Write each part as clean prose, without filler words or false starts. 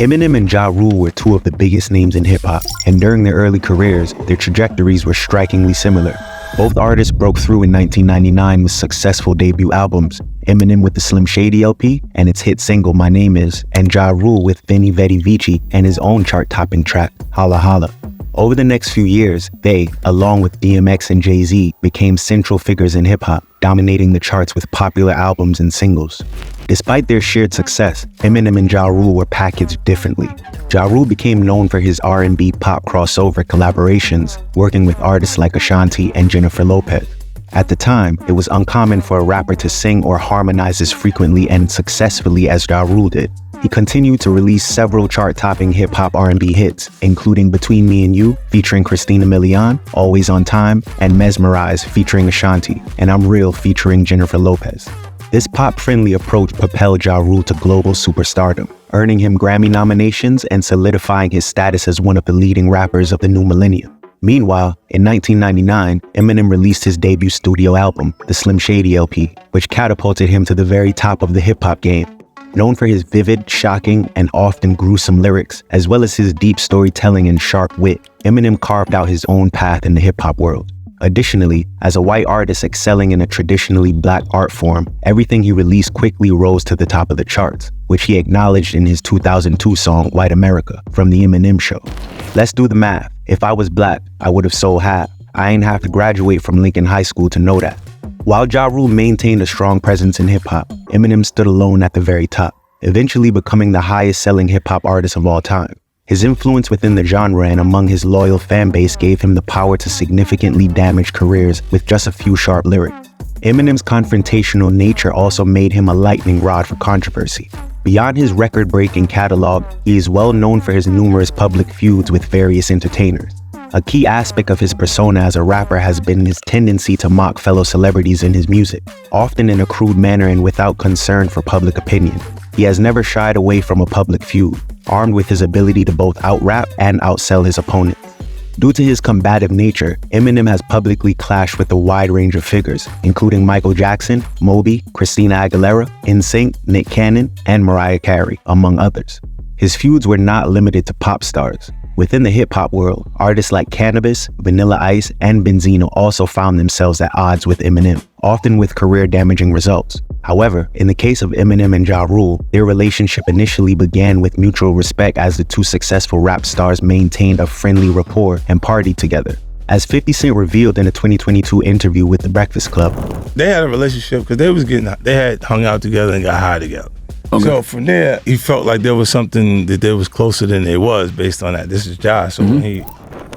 Eminem and Ja Rule were two of the biggest names in hip-hop, and during their early careers, their trajectories were strikingly similar. Both artists broke through in 1999 with successful debut albums, Eminem with the Slim Shady LP and its hit single My Name Is, and Ja Rule with Veni Vidi Vici and his own chart-topping track, Holla Holla. Over the next few years, they, along with DMX and Jay-Z, became central figures in hip-hop, dominating the charts with popular albums and singles. Despite their shared success, Eminem and Ja Rule were packaged differently. Ja Rule became known for his R&B pop crossover collaborations, working with artists like Ashanti and Jennifer Lopez. At the time, it was uncommon for a rapper to sing or harmonize as frequently and successfully as Ja Rule did. He continued to release several chart-topping hip-hop R&B hits, including Between Me and You, featuring Christina Milian, Always on Time, and Mesmerize, featuring Ashanti, and I'm Real, featuring Jennifer Lopez. This pop-friendly approach propelled Ja Rule to global superstardom, earning him Grammy nominations and solidifying his status as one of the leading rappers of the new millennium. Meanwhile, in 1999, Eminem released his debut studio album, the Slim Shady LP, which catapulted him to the very top of the hip-hop game. Known for his vivid, shocking, and often gruesome lyrics, as well as his deep storytelling and sharp wit, Eminem carved out his own path in the hip-hop world. Additionally, as a white artist excelling in a traditionally black art form, everything he released quickly rose to the top of the charts, which he acknowledged in his 2002 song White America from The Eminem Show. Let's do the math. If I was black, I would have sold half. I ain't have to graduate from Lincoln High School to know that. While Ja Rule maintained a strong presence in hip-hop, Eminem stood alone at the very top, eventually becoming the highest-selling hip-hop artist of all time. His influence within the genre and among his loyal fan base gave him the power to significantly damage careers with just a few sharp lyrics. Eminem's confrontational nature also made him a lightning rod for controversy. Beyond his record-breaking catalog, he is well known for his numerous public feuds with various entertainers. A key aspect of his persona as a rapper has been his tendency to mock fellow celebrities in his music, often in a crude manner and without concern for public opinion. He has never shied away from a public feud, armed with his ability to both out-rap and outsell his opponents. Due to his combative nature, Eminem has publicly clashed with a wide range of figures, including Michael Jackson, Moby, Christina Aguilera, NSYNC, Nick Cannon, and Mariah Carey, among others. His feuds were not limited to pop stars. Within the hip-hop world, artists like Cannabis, Vanilla Ice, and Benzino also found themselves at odds with Eminem, often with career-damaging results. However, in the case of Eminem and Ja Rule, their relationship initially began with mutual respect as the two successful rap stars maintained a friendly rapport and partied together. As 50 Cent revealed in a 2022 interview with The Breakfast Club, they had a relationship because they had hung out together and got high together. Okay. So from there, he felt like there was something that there was closer than it was based on that. This is Ja, so when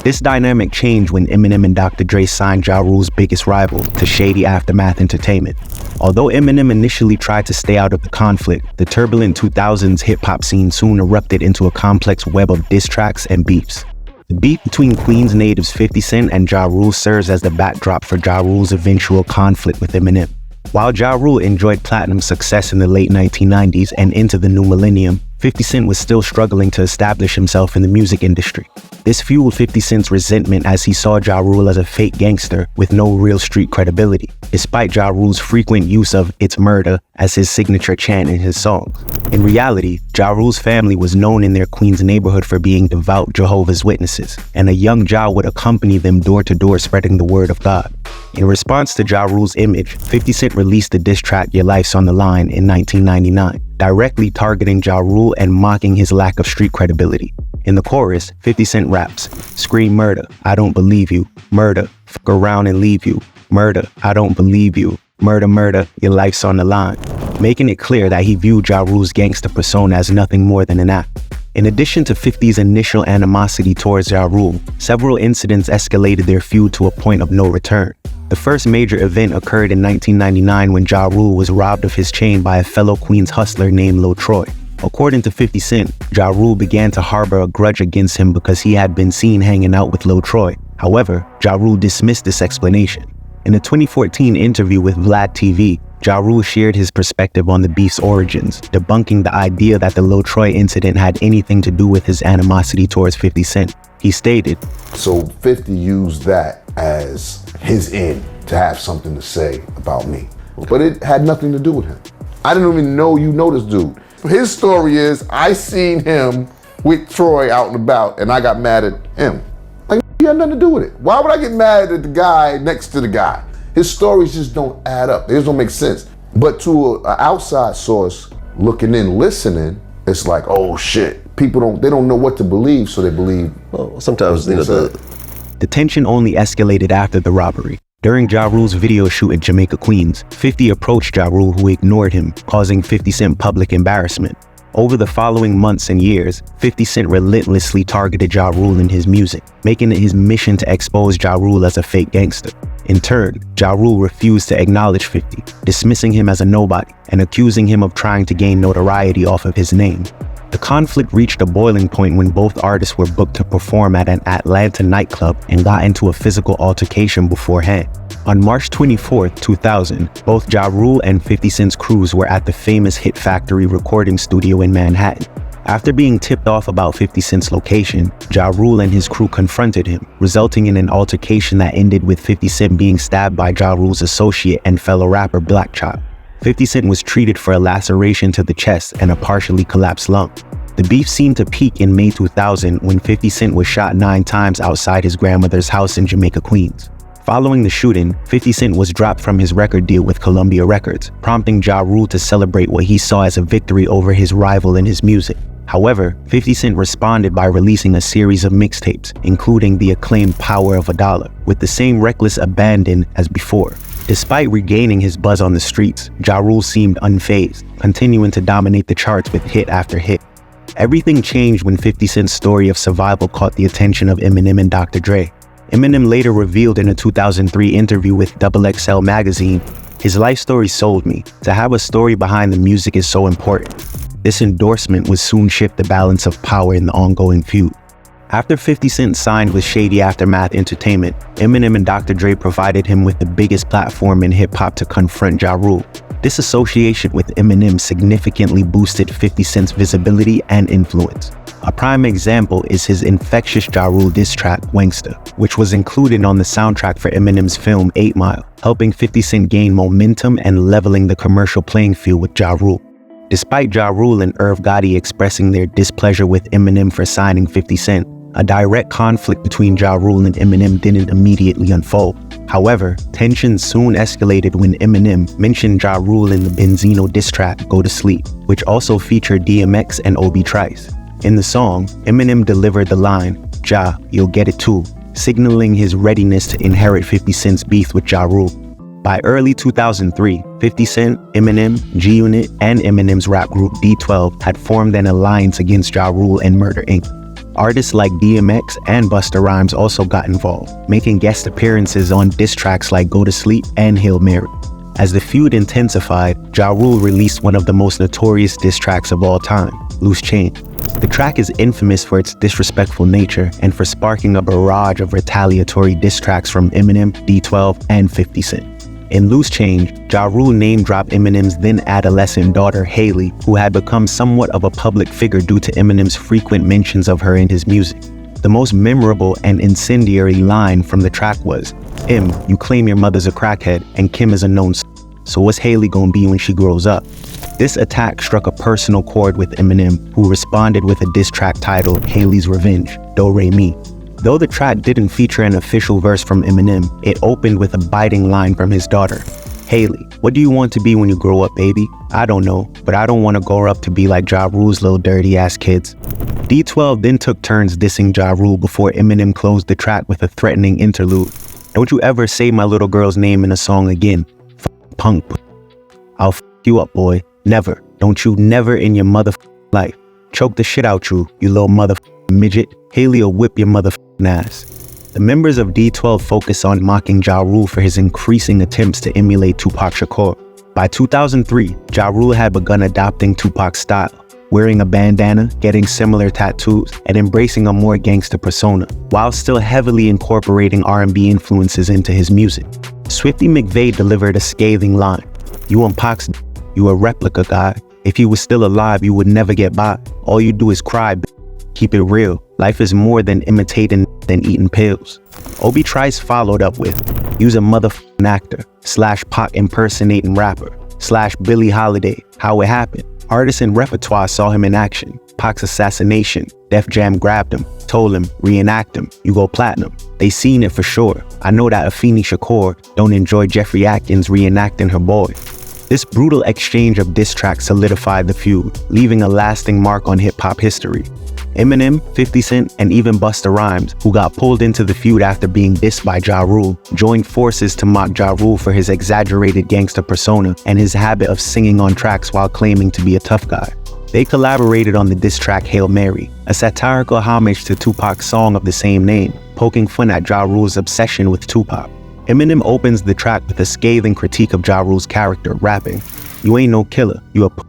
This dynamic changed when Eminem and Dr. Dre signed Ja Rule's biggest rival to Shady Aftermath Entertainment. Although Eminem initially tried to stay out of the conflict, the turbulent 2000s hip-hop scene soon erupted into a complex web of diss tracks and beefs. The beef between Queens natives 50 Cent and Ja Rule serves as the backdrop for Ja Rule's eventual conflict with Eminem. While Ja Rule enjoyed platinum success in the late 1990s and into the new millennium, 50 Cent was still struggling to establish himself in the music industry. This fueled 50 Cent's resentment as he saw Ja Rule as a fake gangster with no real street credibility, despite Ja Rule's frequent use of "It's Murda" as his signature chant in his songs. In reality, Ja Rule's family was known in their Queens neighborhood for being devout Jehovah's Witnesses, and a young Ja would accompany them door to door spreading the word of God. In response to Ja Rule's image, 50 Cent released the diss track Your Life's on the Line in 1999, directly targeting Ja Rule and mocking his lack of street credibility. In the chorus, 50 Cent raps, "Scream murder, I don't believe you. Murder, fuck around and leave you. Murder, I don't believe you. Murder, murder, your life's on the line," making it clear that he viewed Ja Rule's gangster persona as nothing more than an act. In addition to 50's initial animosity towards Ja Rule, several incidents escalated their feud to a point of no return. The first major event occurred in 1999 when Ja Rule was robbed of his chain by a fellow Queens hustler named Lil Troy. According to 50 Cent, Ja Rule began to harbor a grudge against him because he had been seen hanging out with Lil Troy. However, Ja Rule dismissed this explanation. In a 2014 interview with Vlad TV, Ja Rule shared his perspective on the beef's origins, debunking the idea that the Lil Troy incident had anything to do with his animosity towards 50 Cent. He stated, "So 50 used that as his end to have something to say about me. But it had nothing to do with him. I didn't even know you know this dude. His story is, I seen him with Troy out and about, and I got mad at him. Like, he had nothing to do with it. Why would I get mad at the guy next to the guy? His stories just don't add up. They just don't make sense. But to an outside source looking in, listening, it's like, oh shit. People don't know what to believe, so they believe. Well, sometimes, The tension only escalated after the robbery. During Ja Rule's video shoot in Jamaica, Queens, 50 approached Ja Rule, who ignored him, causing 50 Cent public embarrassment. Over the following months and years, 50 Cent relentlessly targeted Ja Rule in his music, making it his mission to expose Ja Rule as a fake gangster. In turn, Ja Rule refused to acknowledge 50, dismissing him as a nobody and accusing him of trying to gain notoriety off of his name. The conflict reached a boiling point when both artists were booked to perform at an Atlanta nightclub and got into a physical altercation beforehand. On March 24, 2000, both Ja Rule and 50 Cent's crews were at the famous Hit Factory recording studio in Manhattan. After being tipped off about 50 Cent's location, Ja Rule and his crew confronted him, resulting in an altercation that ended with 50 Cent being stabbed by Ja Rule's associate and fellow rapper Black Chop. 50 Cent was treated for a laceration to the chest and a partially collapsed lung. The beef seemed to peak in May 2000 when 50 Cent was shot 9 times outside his grandmother's house in Jamaica, Queens. Following the shooting, 50 Cent was dropped from his record deal with Columbia Records, prompting Ja Rule to celebrate what he saw as a victory over his rival in his music. However, 50 Cent responded by releasing a series of mixtapes, including the acclaimed Power of a Dollar, with the same reckless abandon as before. Despite regaining his buzz on the streets, Ja Rule seemed unfazed, continuing to dominate the charts with hit after hit. Everything changed when 50 Cent's story of survival caught the attention of Eminem and Dr. Dre. Eminem later revealed in a 2003 interview with XXL magazine, "His life story sold me. To have a story behind the music is so important." This endorsement would soon shift the balance of power in the ongoing feud. After 50 Cent signed with Shady Aftermath Entertainment, Eminem and Dr. Dre provided him with the biggest platform in hip-hop to confront Ja Rule. This association with Eminem significantly boosted 50 Cent's visibility and influence. A prime example is his infectious Ja Rule diss track, Wangsta, which was included on the soundtrack for Eminem's film 8 Mile, helping 50 Cent gain momentum and leveling the commercial playing field with Ja Rule. Despite Ja Rule and Irv Gotti expressing their displeasure with Eminem for signing 50 Cent, a direct conflict between Ja Rule and Eminem didn't immediately unfold. However, tensions soon escalated when Eminem mentioned Ja Rule in the Benzino diss track, Go to Sleep, which also featured DMX and Obi Trice. In the song, Eminem delivered the line, "Ja, you'll get it too," signaling his readiness to inherit 50 Cent's beef with Ja Rule. By early 2003, 50 Cent, Eminem, G-Unit, and Eminem's rap group D12 had formed an alliance against Ja Rule and Murda Inc. Artists like DMX and Busta Rhymes also got involved, making guest appearances on diss tracks like Go to Sleep and Hail Mary. As the feud intensified, Ja Rule released one of the most notorious diss tracks of all time, Loose Change. The track is infamous for its disrespectful nature and for sparking a barrage of retaliatory diss tracks from Eminem, D12, and 50 Cent. In Loose Change, Ja Rule name-dropped Eminem's then-adolescent daughter, Haley, who had become somewhat of a public figure due to Eminem's frequent mentions of her in his music. The most memorable and incendiary line from the track was, "Em, you claim your mother's a crackhead and Kim is a known so what's Haley gonna be when she grows up?" This attack struck a personal chord with Eminem, who responded with a diss track titled Haley's Revenge, Do Re Mi. Though the track didn't feature an official verse from Eminem, it opened with a biting line from his daughter. "Haley, what do you want to be when you grow up, baby? I don't know, but I don't want to grow up to be like Ja Rule's little dirty ass kids." D12 then took turns dissing Ja Rule before Eminem closed the track with a threatening interlude. "Don't you ever say my little girl's name in a song again. Punk. I'll you up, boy. Never. Don't you never in your life. Choke the shit out you little midget. Haley'll whip your ass." The members of D12 focus on mocking Ja Rule for his increasing attempts to emulate Tupac Shakur. By 2003, Ja Rule had begun adopting Tupac's style, wearing a bandana, getting similar tattoos, and embracing a more gangster persona, while still heavily incorporating R&B influences into his music. Swifty McVeigh delivered a scathing line, "You on Pac's, you a replica guy. If he was still alive, you would never get by. All you do is cry, keep it real. Life is more than imitating than eating pills." Obi Trice followed up with, "Use a actor / Pac impersonating rapper / Billie Holiday. How it happened? Artists and repertoire saw him in action. Pac's assassination, Def Jam grabbed him, told him, reenact him, you go platinum. They seen it for sure. I know that Afeni Shakur don't enjoy Jeffrey Atkins reenacting her boy. This brutal exchange of diss tracks solidified the feud, leaving a lasting mark on hip-hop history. Eminem, 50 Cent, and even Busta Rhymes, who got pulled into the feud after being dissed by Ja Rule, joined forces to mock Ja Rule for his exaggerated gangster persona and his habit of singing on tracks while claiming to be a tough guy. They collaborated on the diss track Hail Mary, a satirical homage to Tupac's song of the same name, poking fun at Ja Rule's obsession with Tupac. Eminem opens the track with a scathing critique of Ja Rule's character, rapping, "You ain't no killer, you a p***.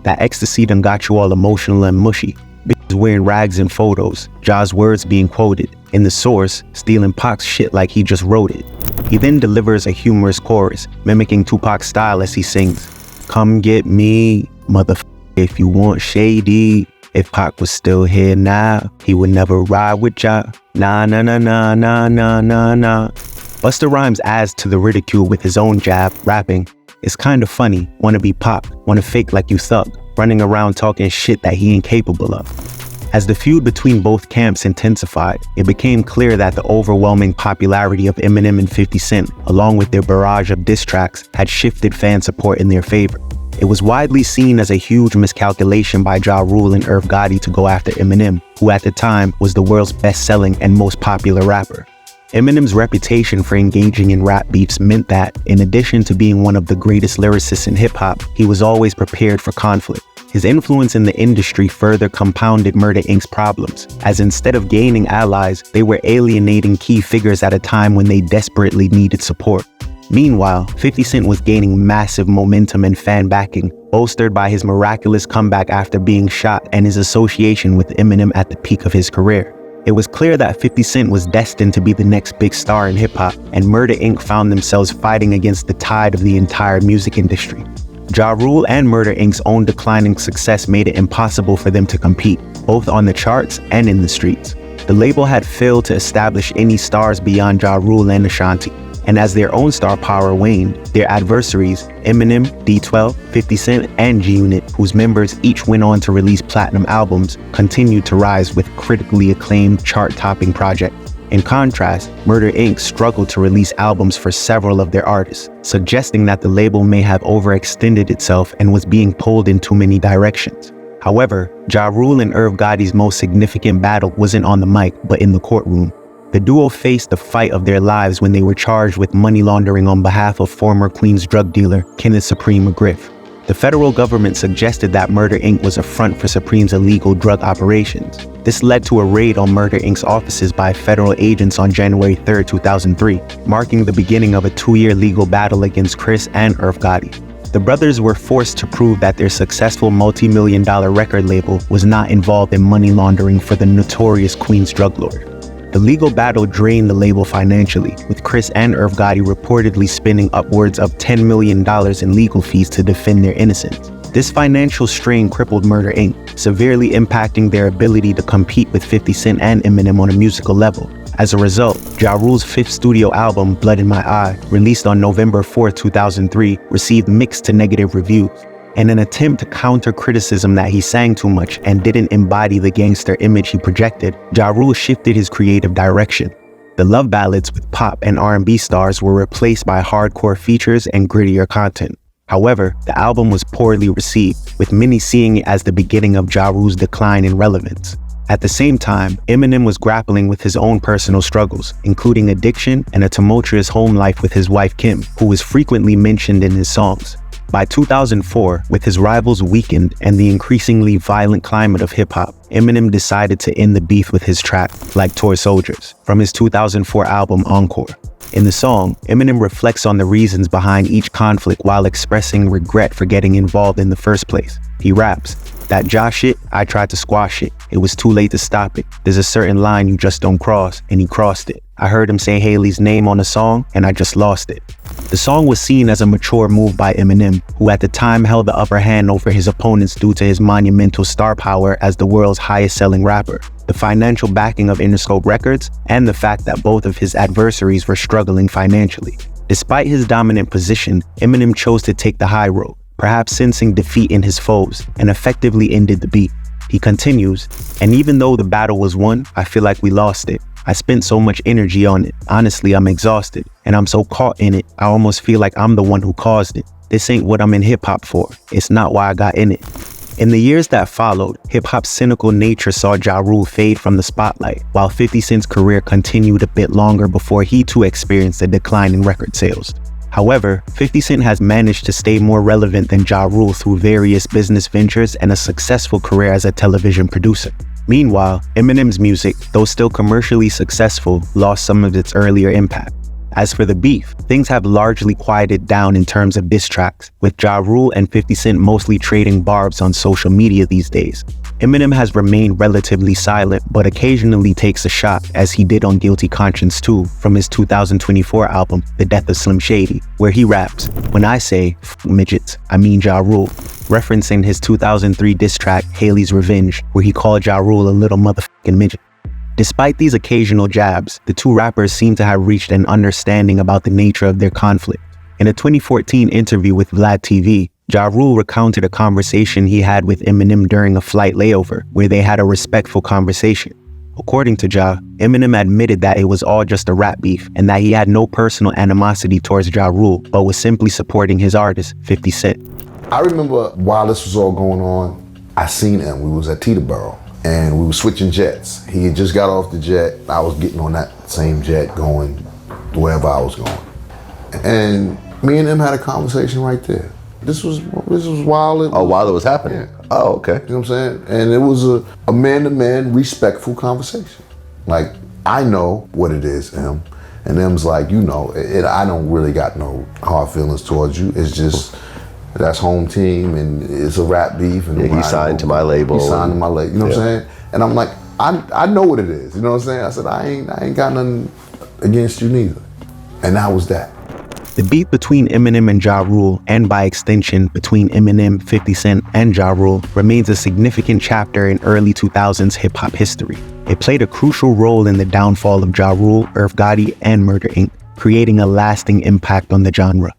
That ecstasy done got you all emotional and mushy. Bitches wearing rags in photos, Ja's words being quoted. In the source, stealing Pac's shit like he just wrote it." He then delivers a humorous chorus, mimicking Tupac's style as he sings, "Come get me, motherfucker, if you want Shady. If Pac was still here now, he would never ride with ya. Nah, nah, nah, nah, nah, nah, nah, nah." Busta Rhymes adds to the ridicule with his own jab, rapping, "It's kinda funny, wanna be Pac, wanna fake like you thug, running around talking shit that he ain't capable of." As the feud between both camps intensified, it became clear that the overwhelming popularity of Eminem and 50 Cent, along with their barrage of diss tracks, had shifted fan support in their favor. It was widely seen as a huge miscalculation by Ja Rule and Irv Gotti to go after Eminem, who at the time was the world's best-selling and most popular rapper. Eminem's reputation for engaging in rap beefs meant that, in addition to being one of the greatest lyricists in hip-hop, he was always prepared for conflict. His influence in the industry further compounded Murda Inc's problems, as instead of gaining allies, they were alienating key figures at a time when they desperately needed support. Meanwhile, 50 Cent was gaining massive momentum and fan backing, bolstered by his miraculous comeback after being shot and his association with Eminem at the peak of his career. It was clear that 50 Cent was destined to be the next big star in hip-hop, and Murda Inc. found themselves fighting against the tide of the entire music industry. Ja Rule and Murda Inc.'s own declining success made it impossible for them to compete, both on the charts and in the streets. The label had failed to establish any stars beyond Ja Rule and Ashanti, and as their own star power waned, their adversaries, Eminem, D12, 50 Cent, and G-Unit, whose members each went on to release platinum albums, continued to rise with critically acclaimed chart-topping projects. In contrast, Murda Inc. struggled to release albums for several of their artists, suggesting that the label may have overextended itself and was being pulled in too many directions. However, Ja Rule and Irv Gotti's most significant battle wasn't on the mic, but in the courtroom. The duo faced the fight of their lives when they were charged with money laundering on behalf of former Queens drug dealer Kenneth Supreme McGriff. The federal government suggested that Murda Inc. was a front for Supreme's illegal drug operations. This led to a raid on Murda Inc.'s offices by federal agents on January 3, 2003, marking the beginning of a 2-year legal battle against Chris and Irv Gotti. The brothers were forced to prove that their successful multi-million-dollar record label was not involved in money laundering for the notorious Queens drug lord. The legal battle drained the label financially, with Chris and Irv Gotti reportedly spending upwards of $10 million in legal fees to defend their innocence. This financial strain crippled Murda Inc., severely impacting their ability to compete with 50 Cent and Eminem on a musical level. As a result, Ja Rule's 5th studio album, Blood in My Eye, released on November 4, 2003, received mixed to negative reviews. In an attempt to counter criticism that he sang too much and didn't embody the gangster image he projected, Ja Rule shifted his creative direction. The love ballads with pop and R&B stars were replaced by hardcore features and grittier content. However, the album was poorly received, with many seeing it as the beginning of Ja Rule's decline in relevance. At the same time, Eminem was grappling with his own personal struggles, including addiction and a tumultuous home life with his wife Kim, who was frequently mentioned in his songs. By 2004, with his rivals weakened and the increasingly violent climate of hip-hop, Eminem decided to end the beef with his track, Like Toy Soldiers, from his 2004 album Encore. In the song, Eminem reflects on the reasons behind each conflict while expressing regret for getting involved in the first place. He raps, "That Ja shit, I tried to squash it. It was too late to stop it. There's a certain line you just don't cross," and he crossed it. "I heard him say Haley's name on a song, and I just lost it." The song was seen as a mature move by Eminem, who at the time held the upper hand over his opponents due to his monumental star power as the world's highest-selling rapper, the financial backing of Interscope Records, and the fact that both of his adversaries were struggling financially. Despite his dominant position, Eminem chose to take the high road, perhaps sensing defeat in his foes, and effectively ended the beef. He continues, and even though the battle was won, I feel like we lost it. I spent so much energy on it. Honestly, I'm exhausted, and I'm so caught in it, I almost feel like I'm the one who caused it. This ain't what I'm in hip-hop for. It's not why I got in it. In the years that followed, hip-hop's cynical nature saw Ja Rule fade from the spotlight, while 50 Cent's career continued a bit longer before he too experienced a decline in record sales. However, 50 Cent has managed to stay more relevant than Ja Rule through various business ventures and a successful career as a television producer. Meanwhile, Eminem's music, though still commercially successful, lost some of its earlier impact. As for the beef, things have largely quieted down in terms of diss tracks, with Ja Rule and 50 Cent mostly trading barbs on social media these days. Eminem has remained relatively silent, but occasionally takes a shot, as he did on Guilty Conscience 2 from his 2024 album, The Death of Slim Shady, where he raps, "When I say f midgets, I mean Ja Rule," referencing his 2003 diss track, Haley's Revenge, where he called Ja Rule a little motherfucking midget. Despite these occasional jabs, the two rappers seem to have reached an understanding about the nature of their conflict. In a 2014 interview with Vlad TV, Ja Rule recounted a conversation he had with Eminem during a flight layover, where they had a respectful conversation. According to Ja, Eminem admitted that it was all just a rap beef and that he had no personal animosity towards Ja Rule, but was simply supporting his artist, 50 Cent. I remember while this was all going on, I seen him. We was at Teterboro and we were switching jets. He had just got off the jet. I was getting on that same jet going wherever I was going. And me and him had a conversation right there. This was while it was, while it was happening. Yeah. Oh, okay. You know what I'm saying? And it was a man-to-man respectful conversation. Like, I know what it is, Em. And Em's like, you know, I don't really got no hard feelings towards you. It's just, that's home team and it's a rap beef. And he signed to my label. He signed to my label, you know what I'm saying? And I'm like, I know what it is, you know what I'm saying? I said, I ain't got nothing against you neither. And that was that. The beef between Eminem and Ja Rule, and by extension between Eminem, 50 Cent, and Ja Rule, remains a significant chapter in early 2000s hip-hop history. It played a crucial role in the downfall of Ja Rule, Irv Gotti, and Murda Inc., creating a lasting impact on the genre.